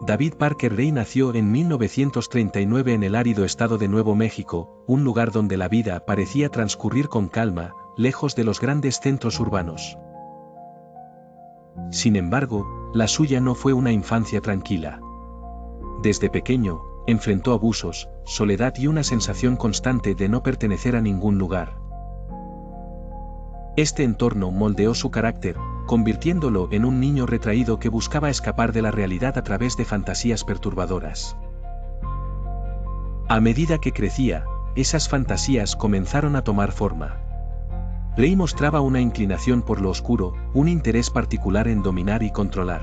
David Parker Ray nació en 1939 en el árido estado de Nuevo México, un lugar donde la vida parecía transcurrir con calma, lejos de los grandes centros urbanos. Sin embargo, la suya no fue una infancia tranquila. Desde pequeño, enfrentó abusos, soledad y una sensación constante de no pertenecer a ningún lugar. Este entorno moldeó su carácter, convirtiéndolo en un niño retraído que buscaba escapar de la realidad a través de fantasías perturbadoras. A medida que crecía, esas fantasías comenzaron a tomar forma. Ray mostraba una inclinación por lo oscuro, un interés particular en dominar y controlar.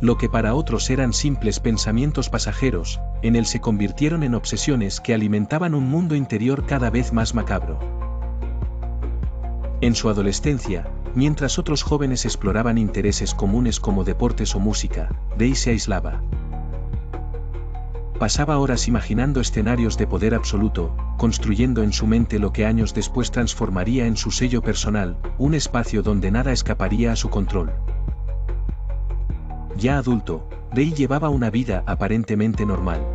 Lo que para otros eran simples pensamientos pasajeros, en él se convirtieron en obsesiones que alimentaban un mundo interior cada vez más macabro. En su adolescencia, mientras otros jóvenes exploraban intereses comunes como deportes o música, Ray se aislaba. Pasaba horas imaginando escenarios de poder absoluto, construyendo en su mente lo que años después transformaría en su sello personal, un espacio donde nada escaparía a su control. Ya adulto, Ray llevaba una vida aparentemente normal.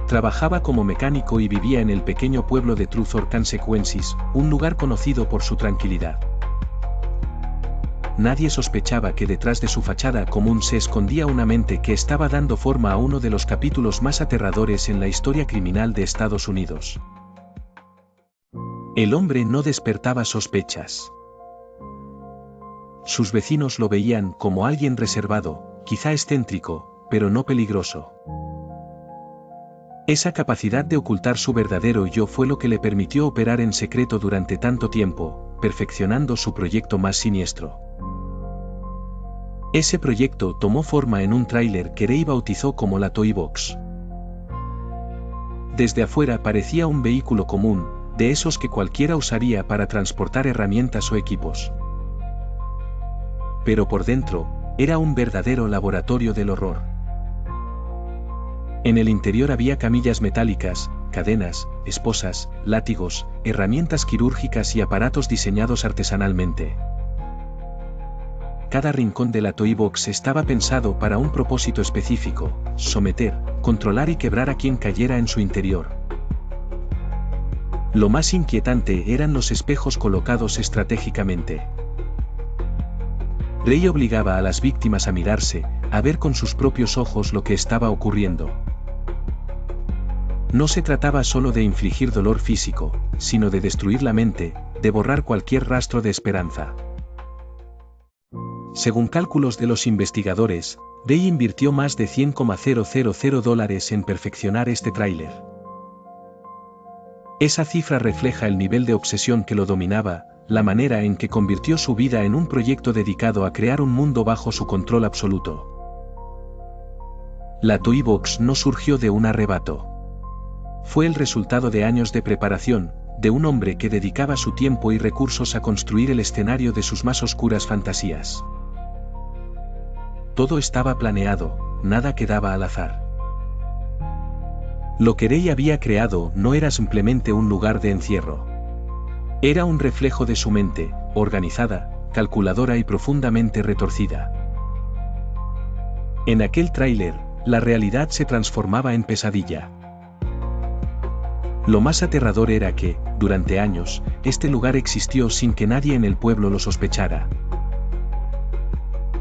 Trabajaba como mecánico y vivía en el pequeño pueblo de Truth or Consequences, un lugar conocido por su tranquilidad. Nadie sospechaba que detrás de su fachada común se escondía una mente que estaba dando forma a uno de los capítulos más aterradores en la historia criminal de Estados Unidos. El hombre no despertaba sospechas. Sus vecinos lo veían como alguien reservado, quizá excéntrico, pero no peligroso. Esa capacidad de ocultar su verdadero yo fue lo que le permitió operar en secreto durante tanto tiempo, perfeccionando su proyecto más siniestro. Ese proyecto tomó forma en un tráiler que Ray bautizó como la Toy Box. Desde afuera parecía un vehículo común, de esos que cualquiera usaría para transportar herramientas o equipos. Pero por dentro, era un verdadero laboratorio del horror. En el interior había camillas metálicas, cadenas, esposas, látigos, herramientas quirúrgicas y aparatos diseñados artesanalmente. Cada rincón de la Toy Box estaba pensado para un propósito específico: someter, controlar y quebrar a quien cayera en su interior. Lo más inquietante eran los espejos colocados estratégicamente. Ray obligaba a las víctimas a mirarse, a ver con sus propios ojos lo que estaba ocurriendo. No se trataba solo de infligir dolor físico, sino de destruir la mente, de borrar cualquier rastro de esperanza. Según cálculos de los investigadores, Ray invirtió más de $100,000 en perfeccionar este tráiler. Esa cifra refleja el nivel de obsesión que lo dominaba, la manera en que convirtió su vida en un proyecto dedicado a crear un mundo bajo su control absoluto. La Toy Box no surgió de un arrebato. Fue el resultado de años de preparación, de un hombre que dedicaba su tiempo y recursos a construir el escenario de sus más oscuras fantasías. Todo estaba planeado, nada quedaba al azar. Lo que Ray había creado no era simplemente un lugar de encierro. Era un reflejo de su mente, organizada, calculadora y profundamente retorcida. En aquel tráiler, la realidad se transformaba en pesadilla. Lo más aterrador era que, durante años, este lugar existió sin que nadie en el pueblo lo sospechara.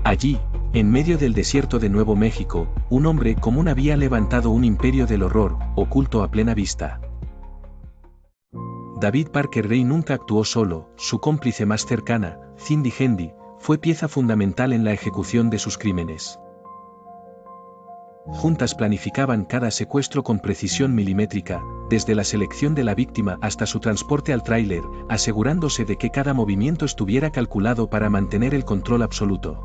Allí, en medio del desierto de Nuevo México, un hombre común había levantado un imperio del horror, oculto a plena vista. David Parker Ray nunca actuó solo, su cómplice más cercana, Cindy Hendy, fue pieza fundamental en la ejecución de sus crímenes. Juntas planificaban cada secuestro con precisión milimétrica, desde la selección de la víctima hasta su transporte al tráiler, asegurándose de que cada movimiento estuviera calculado para mantener el control absoluto.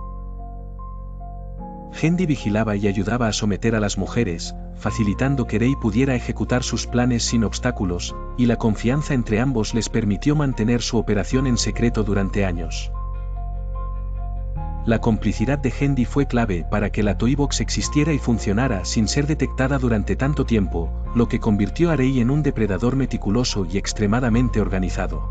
Hendy vigilaba y ayudaba a someter a las mujeres, facilitando que Ray pudiera ejecutar sus planes sin obstáculos, y la confianza entre ambos les permitió mantener su operación en secreto durante años. La complicidad de Hendy fue clave para que la Toy Box existiera y funcionara sin ser detectada durante tanto tiempo, lo que convirtió a Ray en un depredador meticuloso y extremadamente organizado.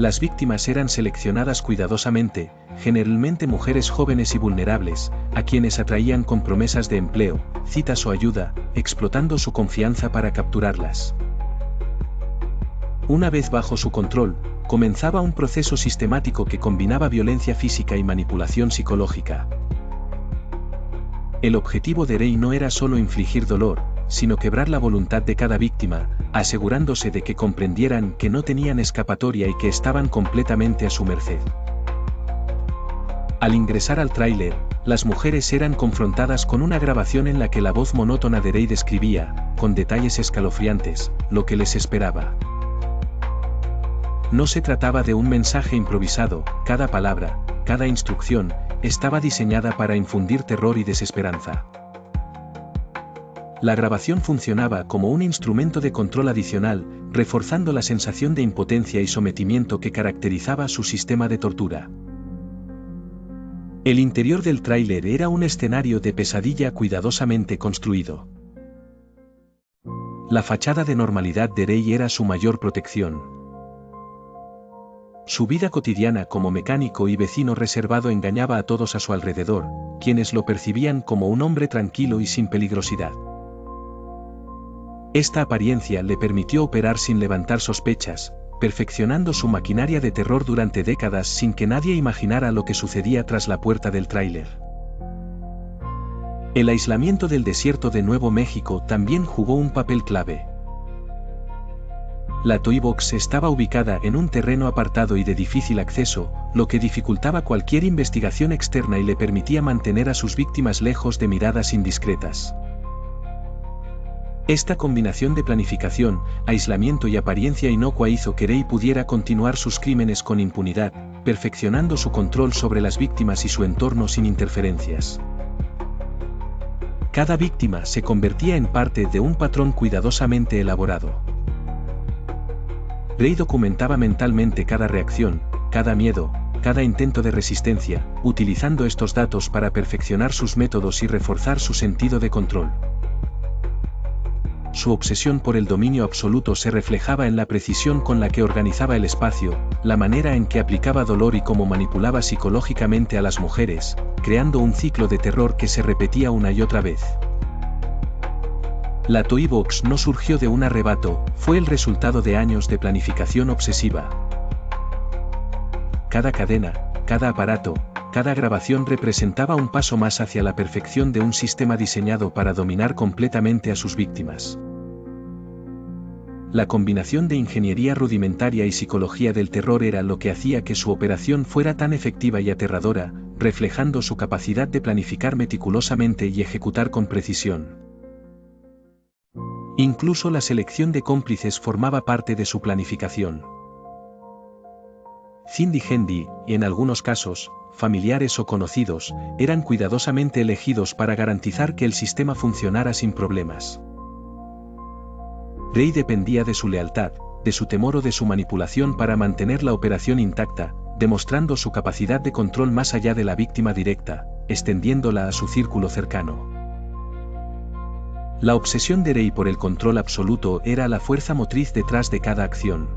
Las víctimas eran seleccionadas cuidadosamente, generalmente mujeres jóvenes y vulnerables, a quienes atraían con promesas de empleo, citas o ayuda, explotando su confianza para capturarlas. Una vez bajo su control, comenzaba un proceso sistemático que combinaba violencia física y manipulación psicológica. El objetivo de Rey no era solo infligir dolor, sino quebrar la voluntad de cada víctima, asegurándose de que comprendieran que no tenían escapatoria y que estaban completamente a su merced. Al ingresar al tráiler, las mujeres eran confrontadas con una grabación en la que la voz monótona de Rey describía, con detalles escalofriantes, lo que les esperaba. No se trataba de un mensaje improvisado, cada palabra, cada instrucción, estaba diseñada para infundir terror y desesperanza. La grabación funcionaba como un instrumento de control adicional, reforzando la sensación de impotencia y sometimiento que caracterizaba su sistema de tortura. El interior del tráiler era un escenario de pesadilla cuidadosamente construido. La fachada de normalidad de Rey era su mayor protección. Su vida cotidiana como mecánico y vecino reservado engañaba a todos a su alrededor, quienes lo percibían como un hombre tranquilo y sin peligrosidad. Esta apariencia le permitió operar sin levantar sospechas, perfeccionando su maquinaria de terror durante décadas sin que nadie imaginara lo que sucedía tras la puerta del tráiler. El aislamiento del desierto de Nuevo México también jugó un papel clave. La Toy Box estaba ubicada en un terreno apartado y de difícil acceso, lo que dificultaba cualquier investigación externa y le permitía mantener a sus víctimas lejos de miradas indiscretas. Esta combinación de planificación, aislamiento y apariencia inocua hizo que Rey pudiera continuar sus crímenes con impunidad, perfeccionando su control sobre las víctimas y su entorno sin interferencias. Cada víctima se convertía en parte de un patrón cuidadosamente elaborado. Rey documentaba mentalmente cada reacción, cada miedo, cada intento de resistencia, utilizando estos datos para perfeccionar sus métodos y reforzar su sentido de control. Su obsesión por el dominio absoluto se reflejaba en la precisión con la que organizaba el espacio, la manera en que aplicaba dolor y cómo manipulaba psicológicamente a las mujeres, creando un ciclo de terror que se repetía una y otra vez. La Toy Box no surgió de un arrebato, fue el resultado de años de planificación obsesiva. Cada cadena, cada aparato, cada grabación representaba un paso más hacia la perfección de un sistema diseñado para dominar completamente a sus víctimas. La combinación de ingeniería rudimentaria y psicología del terror era lo que hacía que su operación fuera tan efectiva y aterradora, reflejando su capacidad de planificar meticulosamente y ejecutar con precisión. Incluso la selección de cómplices formaba parte de su planificación. Cindy Hendy, y en algunos casos, familiares o conocidos, eran cuidadosamente elegidos para garantizar que el sistema funcionara sin problemas. Rey dependía de su lealtad, de su temor o de su manipulación para mantener la operación intacta, demostrando su capacidad de control más allá de la víctima directa, extendiéndola a su círculo cercano. La obsesión de Rey por el control absoluto era la fuerza motriz detrás de cada acción.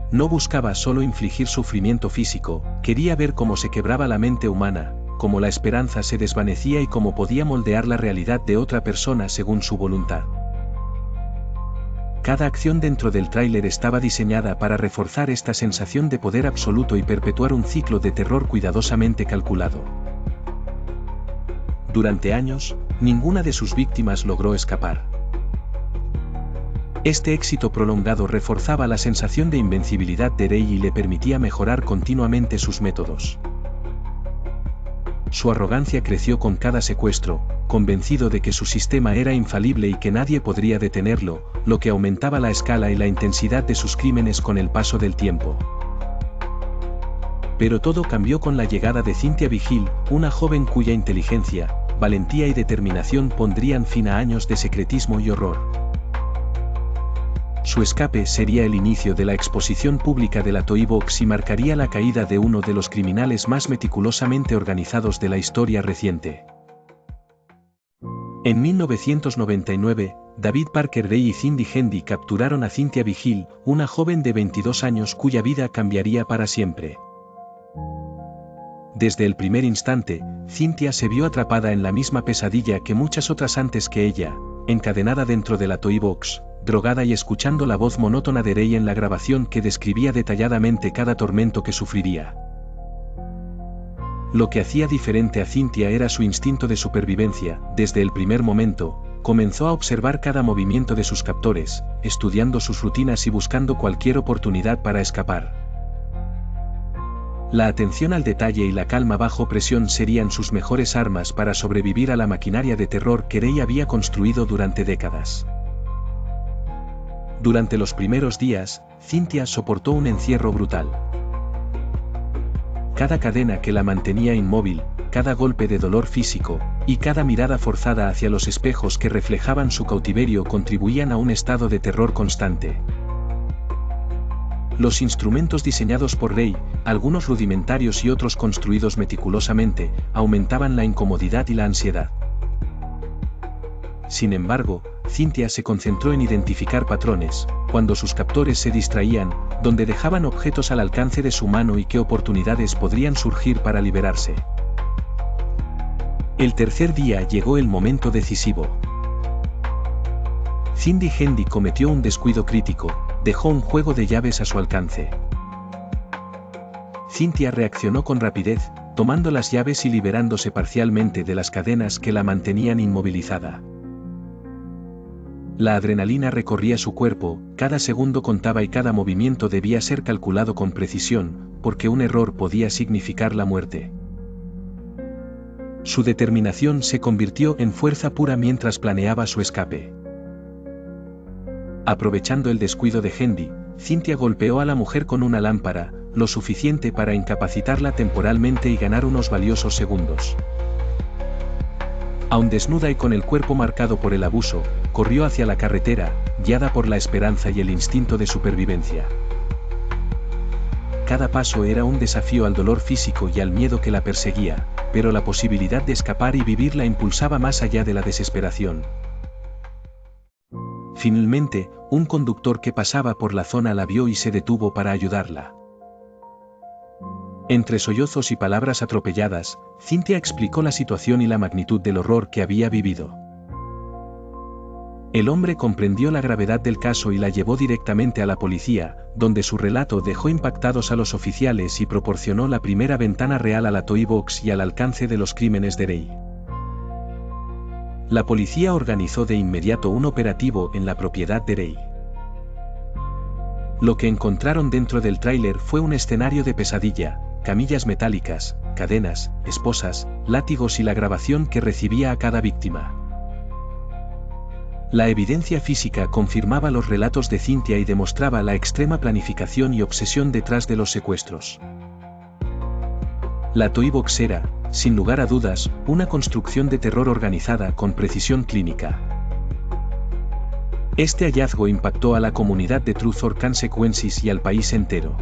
No buscaba solo infligir sufrimiento físico, quería ver cómo se quebraba la mente humana, cómo la esperanza se desvanecía y cómo podía moldear la realidad de otra persona según su voluntad. Cada acción dentro del tráiler estaba diseñada para reforzar esta sensación de poder absoluto y perpetuar un ciclo de terror cuidadosamente calculado. Durante años, ninguna de sus víctimas logró escapar. Este éxito prolongado reforzaba la sensación de invencibilidad de Rey y le permitía mejorar continuamente sus métodos. Su arrogancia creció con cada secuestro, convencido de que su sistema era infalible y que nadie podría detenerlo, lo que aumentaba la escala y la intensidad de sus crímenes con el paso del tiempo. Pero todo cambió con la llegada de Cynthia Vigil, una joven cuya inteligencia, valentía y determinación pondrían fin a años de secretismo y horror. Su escape sería el inicio de la exposición pública de la Toy Box y marcaría la caída de uno de los criminales más meticulosamente organizados de la historia reciente. En 1999, David Parker Ray y Cindy Hendy capturaron a Cynthia Vigil, una joven de 22 años cuya vida cambiaría para siempre. Desde el primer instante, Cynthia se vio atrapada en la misma pesadilla que muchas otras antes que ella, encadenada dentro de la Toy Box, drogada y escuchando la voz monótona de Ray en la grabación que describía detalladamente cada tormento que sufriría. Lo que hacía diferente a Cynthia era su instinto de supervivencia. Desde el primer momento, comenzó a observar cada movimiento de sus captores, estudiando sus rutinas y buscando cualquier oportunidad para escapar. La atención al detalle y la calma bajo presión serían sus mejores armas para sobrevivir a la maquinaria de terror que Ray había construido durante décadas. Durante los primeros días, Cynthia soportó un encierro brutal. Cada cadena que la mantenía inmóvil, cada golpe de dolor físico, y cada mirada forzada hacia los espejos que reflejaban su cautiverio contribuían a un estado de terror constante. Los instrumentos diseñados por Ray, algunos rudimentarios y otros construidos meticulosamente, aumentaban la incomodidad y la ansiedad. Sin embargo, Cynthia se concentró en identificar patrones, cuando sus captores se distraían, donde dejaban objetos al alcance de su mano y qué oportunidades podrían surgir para liberarse. El tercer día llegó el momento decisivo. Cindy Hendy cometió un descuido crítico, dejó un juego de llaves a su alcance. Cynthia reaccionó con rapidez, tomando las llaves y liberándose parcialmente de las cadenas que la mantenían inmovilizada. La adrenalina recorría su cuerpo, cada segundo contaba y cada movimiento debía ser calculado con precisión, porque un error podía significar la muerte. Su determinación se convirtió en fuerza pura mientras planeaba su escape. Aprovechando el descuido de Hendy, Cynthia golpeó a la mujer con una lámpara, lo suficiente para incapacitarla temporalmente y ganar unos valiosos segundos. Aún desnuda y con el cuerpo marcado por el abuso, corrió hacia la carretera, guiada por la esperanza y el instinto de supervivencia. Cada paso era un desafío al dolor físico y al miedo que la perseguía, pero la posibilidad de escapar y vivir la impulsaba más allá de la desesperación. Finalmente, un conductor que pasaba por la zona la vio y se detuvo para ayudarla. Entre sollozos y palabras atropelladas, Cynthia explicó la situación y la magnitud del horror que había vivido. El hombre comprendió la gravedad del caso y la llevó directamente a la policía, donde su relato dejó impactados a los oficiales y proporcionó la primera ventana real a la Toy Box y al alcance de los crímenes de Ray. La policía organizó de inmediato un operativo en la propiedad de Ray. Lo que encontraron dentro del tráiler fue un escenario de pesadilla, camillas metálicas, cadenas, esposas, látigos y la grabación que recibía a cada víctima. La evidencia física confirmaba los relatos de Cynthia y demostraba la extrema planificación y obsesión detrás de los secuestros. La Toy Box era, sin lugar a dudas, una construcción de terror organizada con precisión clínica. Este hallazgo impactó a la comunidad de Truth or Consequences y al país entero.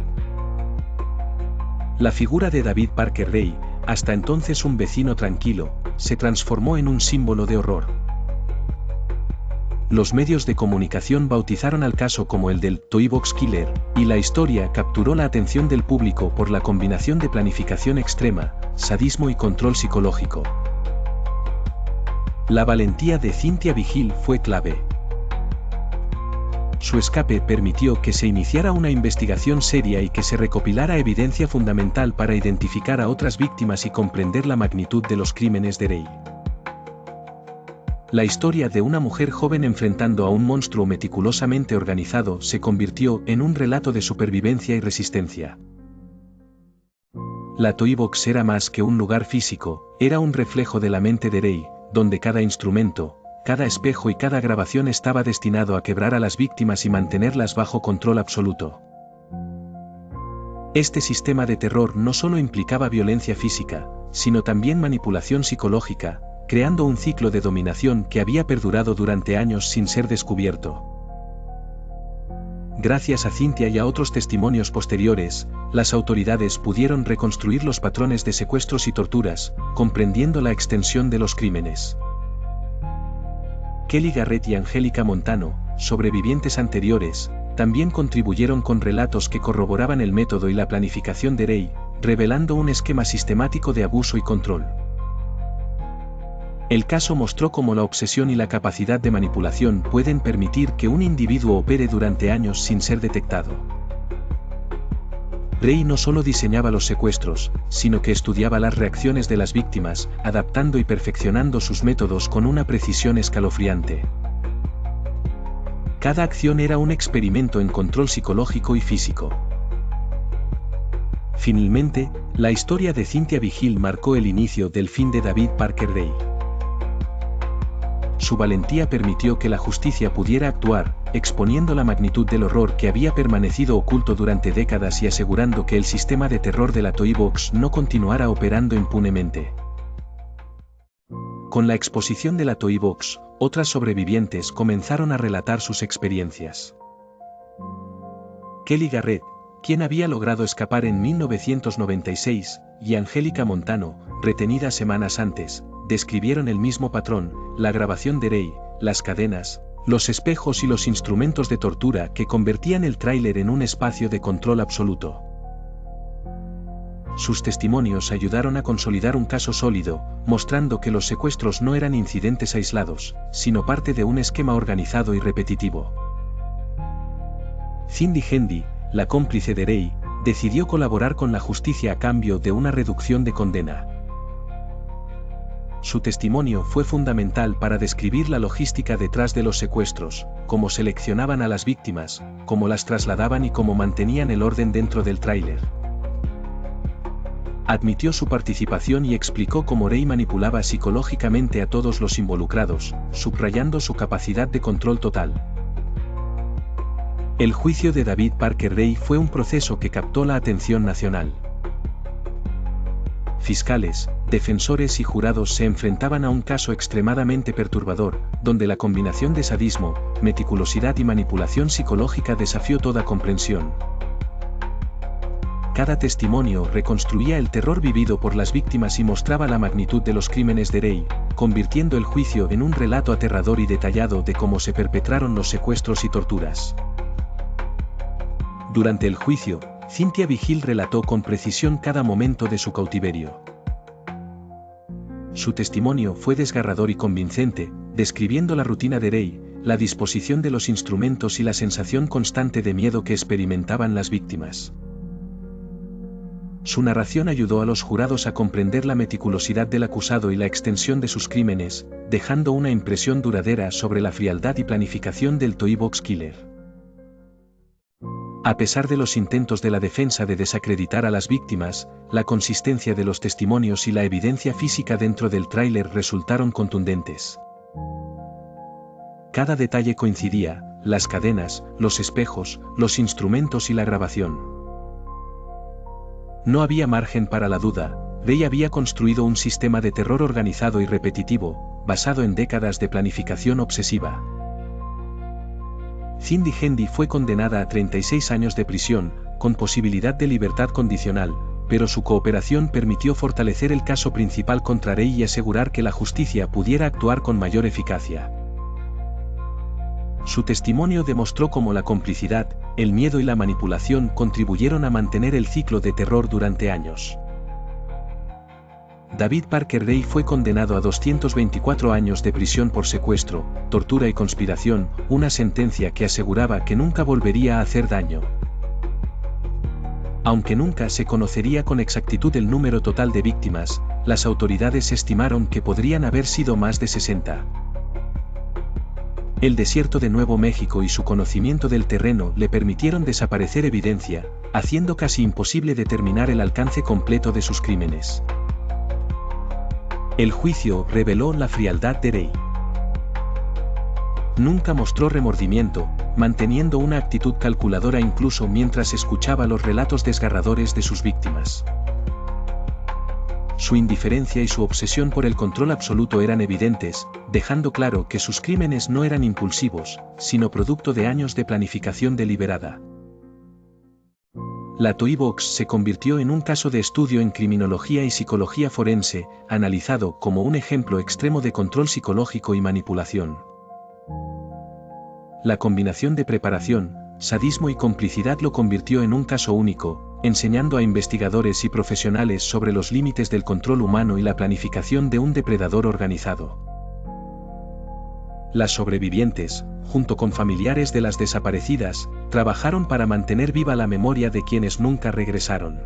La figura de David Parker Ray, hasta entonces un vecino tranquilo, se transformó en un símbolo de horror. Los medios de comunicación bautizaron al caso como el del Toy Box Killer, y la historia capturó la atención del público por la combinación de planificación extrema, sadismo y control psicológico. La valentía de Cynthia Vigil fue clave. Su escape permitió que se iniciara una investigación seria y que se recopilara evidencia fundamental para identificar a otras víctimas y comprender la magnitud de los crímenes de Ray. La historia de una mujer joven enfrentando a un monstruo meticulosamente organizado se convirtió en un relato de supervivencia y resistencia. La Toy Box era más que un lugar físico, era un reflejo de la mente de Ray, donde cada instrumento, cada espejo y cada grabación estaba destinado a quebrar a las víctimas y mantenerlas bajo control absoluto. Este sistema de terror no solo implicaba violencia física, sino también manipulación psicológica, creando un ciclo de dominación que había perdurado durante años sin ser descubierto. Gracias a Cynthia y a otros testimonios posteriores, las autoridades pudieron reconstruir los patrones de secuestros y torturas, comprendiendo la extensión de los crímenes. Kelly Garrett y Angélica Montano, sobrevivientes anteriores, también contribuyeron con relatos que corroboraban el método y la planificación de Ray, revelando un esquema sistemático de abuso y control. El caso mostró cómo la obsesión y la capacidad de manipulación pueden permitir que un individuo opere durante años sin ser detectado. Ray no solo diseñaba los secuestros, sino que estudiaba las reacciones de las víctimas, adaptando y perfeccionando sus métodos con una precisión escalofriante. Cada acción era un experimento en control psicológico y físico. Finalmente, la historia de Cynthia Vigil marcó el inicio del fin de David Parker Ray. Su valentía permitió que la justicia pudiera actuar, exponiendo la magnitud del horror que había permanecido oculto durante décadas y asegurando que el sistema de terror de la Toy Box no continuara operando impunemente. Con la exposición de la Toy Box, otras sobrevivientes comenzaron a relatar sus experiencias. Kelly Garrett, quien había logrado escapar en 1996, y Angélica Montano, retenida semanas antes, describieron el mismo patrón: la grabación de Ray, las cadenas, los espejos y los instrumentos de tortura que convertían el tráiler en un espacio de control absoluto. Sus testimonios ayudaron a consolidar un caso sólido, mostrando que los secuestros no eran incidentes aislados, sino parte de un esquema organizado y repetitivo. Cindy Hendy, la cómplice de Ray, decidió colaborar con la justicia a cambio de una reducción de condena. Su testimonio fue fundamental para describir la logística detrás de los secuestros, cómo seleccionaban a las víctimas, cómo las trasladaban y cómo mantenían el orden dentro del tráiler. Admitió su participación y explicó cómo Ray manipulaba psicológicamente a todos los involucrados, subrayando su capacidad de control total. El juicio de David Parker Ray fue un proceso que captó la atención nacional. Fiscales, defensores y jurados se enfrentaban a un caso extremadamente perturbador, donde la combinación de sadismo, meticulosidad y manipulación psicológica desafió toda comprensión. Cada testimonio reconstruía el terror vivido por las víctimas y mostraba la magnitud de los crímenes de Ray, convirtiendo el juicio en un relato aterrador y detallado de cómo se perpetraron los secuestros y torturas. Durante el juicio, Cynthia Vigil relató con precisión cada momento de su cautiverio. Su testimonio fue desgarrador y convincente, describiendo la rutina de Ray, la disposición de los instrumentos y la sensación constante de miedo que experimentaban las víctimas. Su narración ayudó a los jurados a comprender la meticulosidad del acusado y la extensión de sus crímenes, dejando una impresión duradera sobre la frialdad y planificación del Toy Box Killer. A pesar de los intentos de la defensa de desacreditar a las víctimas, la consistencia de los testimonios y la evidencia física dentro del tráiler resultaron contundentes. Cada detalle coincidía: las cadenas, los espejos, los instrumentos y la grabación. No había margen para la duda. Ray había construido un sistema de terror organizado y repetitivo, basado en décadas de planificación obsesiva. Cindy Hendy fue condenada a 36 años de prisión, con posibilidad de libertad condicional, pero su cooperación permitió fortalecer el caso principal contra Ray y asegurar que la justicia pudiera actuar con mayor eficacia. Su testimonio demostró cómo la complicidad, el miedo y la manipulación contribuyeron a mantener el ciclo de terror durante años. David Parker Ray fue condenado a 224 años de prisión por secuestro, tortura y conspiración, una sentencia que aseguraba que nunca volvería a hacer daño. Aunque nunca se conocería con exactitud el número total de víctimas, las autoridades estimaron que podrían haber sido más de 60. El desierto de Nuevo México y su conocimiento del terreno le permitieron desaparecer evidencia, haciendo casi imposible determinar el alcance completo de sus crímenes. El juicio reveló la frialdad de Ray. Nunca mostró remordimiento, manteniendo una actitud calculadora incluso mientras escuchaba los relatos desgarradores de sus víctimas. Su indiferencia y su obsesión por el control absoluto eran evidentes, dejando claro que sus crímenes no eran impulsivos, sino producto de años de planificación deliberada. La Toy Box se convirtió en un caso de estudio en criminología y psicología forense, analizado como un ejemplo extremo de control psicológico y manipulación. La combinación de preparación, sadismo y complicidad lo convirtió en un caso único, enseñando a investigadores y profesionales sobre los límites del control humano y la planificación de un depredador organizado. Las sobrevivientes, junto con familiares de las desaparecidas, trabajaron para mantener viva la memoria de quienes nunca regresaron.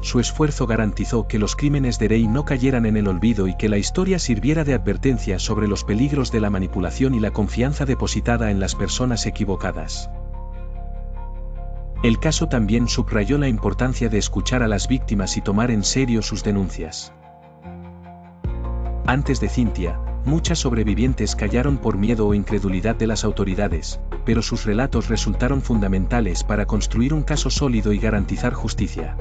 Su esfuerzo garantizó que los crímenes de Rey no cayeran en el olvido y que la historia sirviera de advertencia sobre los peligros de la manipulación y la confianza depositada en las personas equivocadas. El caso también subrayó la importancia de escuchar a las víctimas y tomar en serio sus denuncias. Antes de Cynthia, muchas sobrevivientes callaron por miedo o incredulidad de las autoridades, pero sus relatos resultaron fundamentales para construir un caso sólido y garantizar justicia.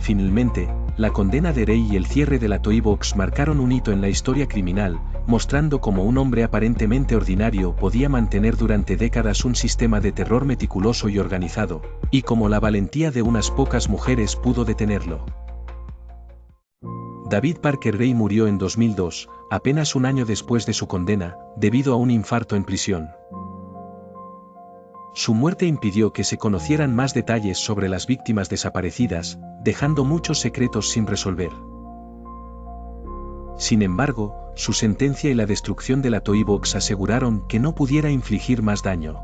Finalmente, la condena de Rey y el cierre de la Toy Box marcaron un hito en la historia criminal, mostrando cómo un hombre aparentemente ordinario podía mantener durante décadas un sistema de terror meticuloso y organizado, y cómo la valentía de unas pocas mujeres pudo detenerlo. David Parker Ray murió en 2002, apenas un año después de su condena, debido a un infarto en prisión. Su muerte impidió que se conocieran más detalles sobre las víctimas desaparecidas, dejando muchos secretos sin resolver. Sin embargo, su sentencia y la destrucción de la Toy Box aseguraron que no pudiera infligir más daño.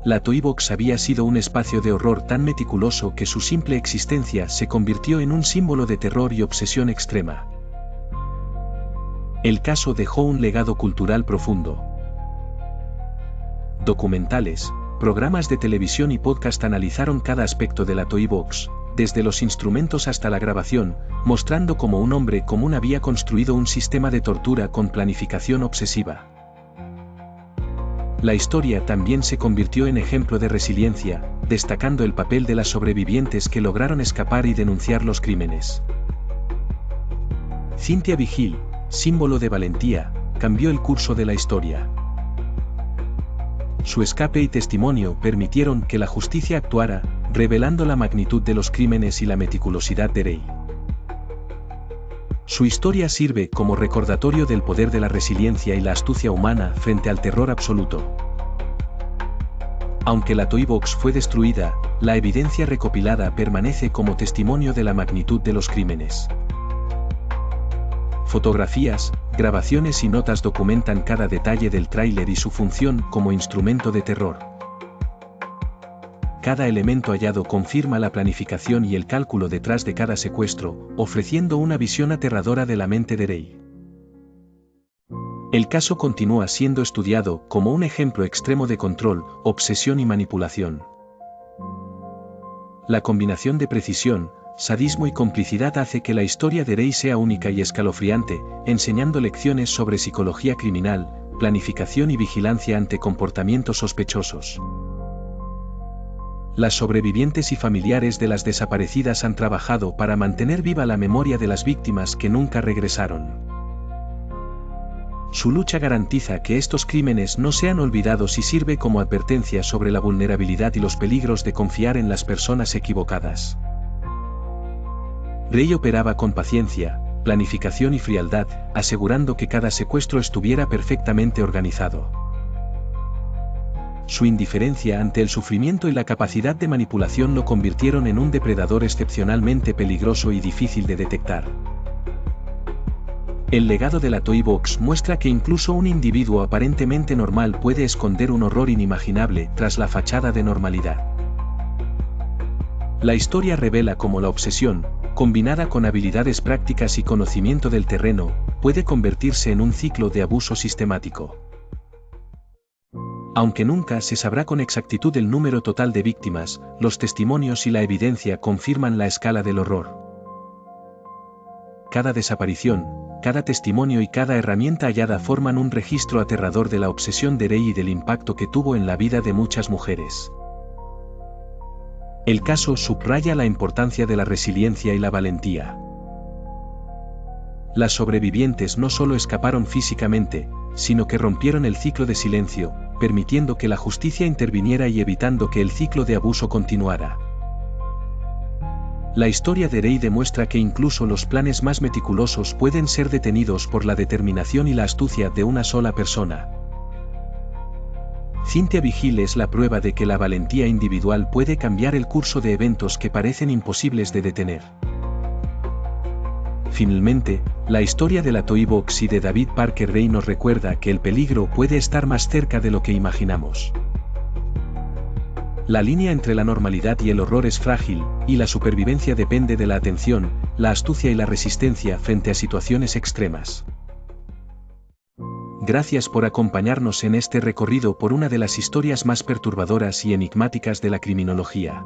La Toy Box había sido un espacio de horror tan meticuloso que su simple existencia se convirtió en un símbolo de terror y obsesión extrema. El caso dejó un legado cultural profundo. Documentales, programas de televisión y podcast analizaron cada aspecto de la Toy Box, desde los instrumentos hasta la grabación, mostrando cómo un hombre común había construido un sistema de tortura con planificación obsesiva. La historia también se convirtió en ejemplo de resiliencia, destacando el papel de las sobrevivientes que lograron escapar y denunciar los crímenes. Cynthia Vigil, símbolo de valentía, cambió el curso de la historia. Su escape y testimonio permitieron que la justicia actuara, revelando la magnitud de los crímenes y la meticulosidad de Rey. Su historia sirve como recordatorio del poder de la resiliencia y la astucia humana frente al terror absoluto. Aunque la Toy Box fue destruida, la evidencia recopilada permanece como testimonio de la magnitud de los crímenes. Fotografías, grabaciones y notas documentan cada detalle del tráiler y su función como instrumento de terror. Cada elemento hallado confirma la planificación y el cálculo detrás de cada secuestro, ofreciendo una visión aterradora de la mente de Rey. El caso continúa siendo estudiado como un ejemplo extremo de control, obsesión y manipulación. La combinación de precisión, sadismo y complicidad hace que la historia de Rey sea única y escalofriante, enseñando lecciones sobre psicología criminal, planificación y vigilancia ante comportamientos sospechosos. Las sobrevivientes y familiares de las desaparecidas han trabajado para mantener viva la memoria de las víctimas que nunca regresaron. Su lucha garantiza que estos crímenes no sean olvidados y sirve como advertencia sobre la vulnerabilidad y los peligros de confiar en las personas equivocadas. Rey operaba con paciencia, planificación y frialdad, asegurando que cada secuestro estuviera perfectamente organizado. Su indiferencia ante el sufrimiento y la capacidad de manipulación lo convirtieron en un depredador excepcionalmente peligroso y difícil de detectar. El legado de la Toy Box muestra que incluso un individuo aparentemente normal puede esconder un horror inimaginable tras la fachada de normalidad. La historia revela cómo la obsesión, combinada con habilidades prácticas y conocimiento del terreno, puede convertirse en un ciclo de abuso sistemático. Aunque nunca se sabrá con exactitud el número total de víctimas, los testimonios y la evidencia confirman la escala del horror. Cada desaparición, cada testimonio y cada herramienta hallada forman un registro aterrador de la obsesión de Rey y del impacto que tuvo en la vida de muchas mujeres. El caso subraya la importancia de la resiliencia y la valentía. Las sobrevivientes no solo escaparon físicamente, sino que rompieron el ciclo de silencio, permitiendo que la justicia interviniera y evitando que el ciclo de abuso continuara. La historia de Rey demuestra que incluso los planes más meticulosos pueden ser detenidos por la determinación y la astucia de una sola persona. Cynthia Vigil es la prueba de que la valentía individual puede cambiar el curso de eventos que parecen imposibles de detener. Finalmente, la historia de la Toy Box y de David Parker Ray nos recuerda que el peligro puede estar más cerca de lo que imaginamos. La línea entre la normalidad y el horror es frágil, y la supervivencia depende de la atención, la astucia y la resistencia frente a situaciones extremas. Gracias por acompañarnos en este recorrido por una de las historias más perturbadoras y enigmáticas de la criminología.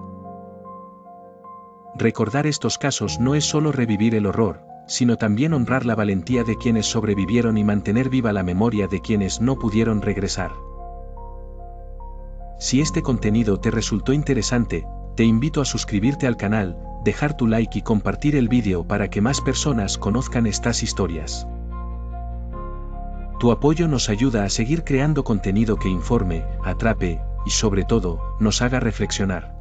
Recordar estos casos no es solo revivir el horror, sino también honrar la valentía de quienes sobrevivieron y mantener viva la memoria de quienes no pudieron regresar. Si este contenido te resultó interesante, te invito a suscribirte al canal, dejar tu like y compartir el vídeo para que más personas conozcan estas historias. Tu apoyo nos ayuda a seguir creando contenido que informe, atrape, y sobre todo, nos haga reflexionar.